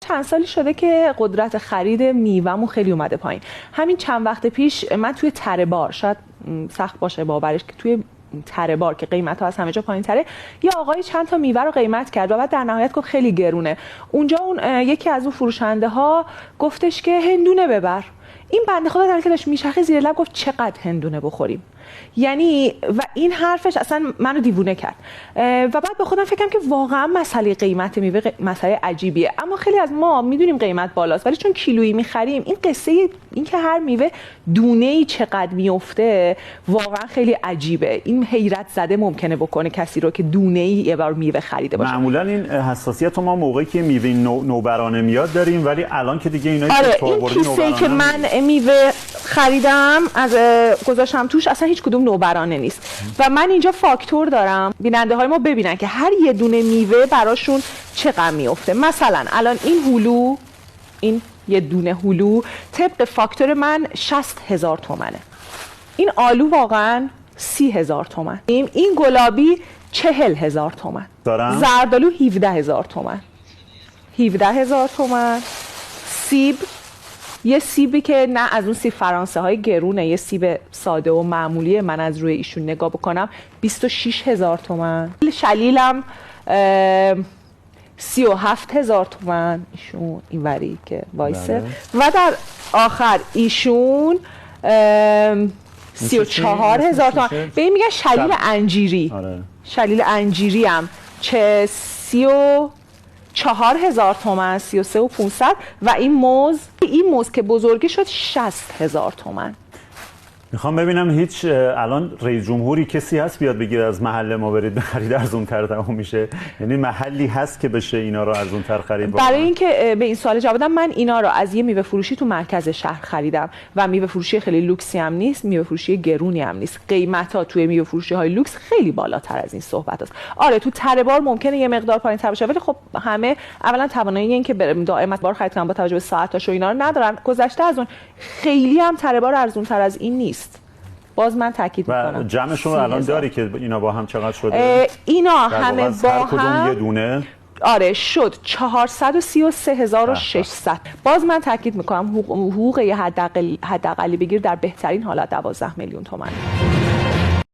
چند سالی شده که قدرت خرید میوه‌مون خیلی اومده پایین. همین چند وقت پیش من توی تره بار، شاید سخت باشه باورش که توی تره بار که قیمت ها از همه جا پایین تره، یا آقای چند تا میوه رو قیمت کرد و بعد در نهایت گفت خیلی گرونه. اونجا یکی از اون فروشنده ها گفتش که هندونه ببر. این بنده خدا در که داشت میچرخه زیر لب گفت چقدر هندونه بخوریم. یعنی و این حرفش اصلا منو دیوونه کرد و بعد به خودم فکرم که واقعا مسئله قیمت میوه مسئله عجیبیه. اما خیلی از ما میدونیم قیمت بالاست، ولی چون کیلویی میخریم این قصه این که هر میوه دونه‌ای چقدر میفته واقعا خیلی عجیبه. این حیرت زده ممکنه بکنه کسی رو که دونه‌ای یه بار میوه خریده باشه. معمولا این حساسیت ما موقعی که میوه نوبرانه میاد داریم، ولی الان که دیگه اینایی که تو آوردی نوبرانه که من میوه خریدم از گذاشتم توش اصلا هیچ کدوم نوبرانه نیست و من اینجا فاکتور دارم بیننده های ما ببینن که هر یه دونه میوه براشون چقدر میفته. مثلا الان این هلو، این یه دونه هلو طبق فاکتور من 60,000 تومنه. این آلو واقعا 30,000 تومن. این گلابی 40,000 تومن. زردآلو 17,000 تومن. 17,000 تومن. سیب، یه سیبی که نه از اون سیب فرانسه های گرونه، یه سیب ساده و معمولی من از روی ایشون نگاه بکنم 26,000 تومن. شلیلم 37,000 تومن ایشون اینوری که وایسه. و در آخر ایشون 34,000 تومن. به این میگن شلیل انجیری. شلیل انجیری هم چه 34,000 تومن، 33,500. و این موز که بزرگی شد 60,000 تومن. میخوام ببینم هیچ الان رئیس جمهوری کسی هست بیاد بگید از محل ما برید بخرید ارزون‌تر تموم میشه؟ یعنی محلی هست که بشه اینا رو ارزون‌تر خرید؟ برای اینکه به این سوال جواب بدم، من اینا رو از یه میوه فروشی تو مرکز شهر خریدم و میوه فروشی خیلی لوکسی هم نیست، میوه فروشی گرونی هم نیست. قیمتا توی میوه فروشی های لوکس خیلی بالاتر از این صحبت است. آره تو تره بار ممکنه یه مقدار پایین‌تر باشه، ولی خب همه اولا توانایی این که دائما بار خرید کنن با توجه به ساعتاش و اینا رو ندارن. گذشته از اون خیلی هم تره بار ارزون‌تر از این نیست. باز من تاکید میکنم. و جمعشون رو الان داری که اینا با هم چقدر شده؟ اینا همه با هم یه دونه آره شد 433,600. باز من تاکید میکنم حقوق یه حداقلی بگیر در بهترین حالت 12 میلیون تومان.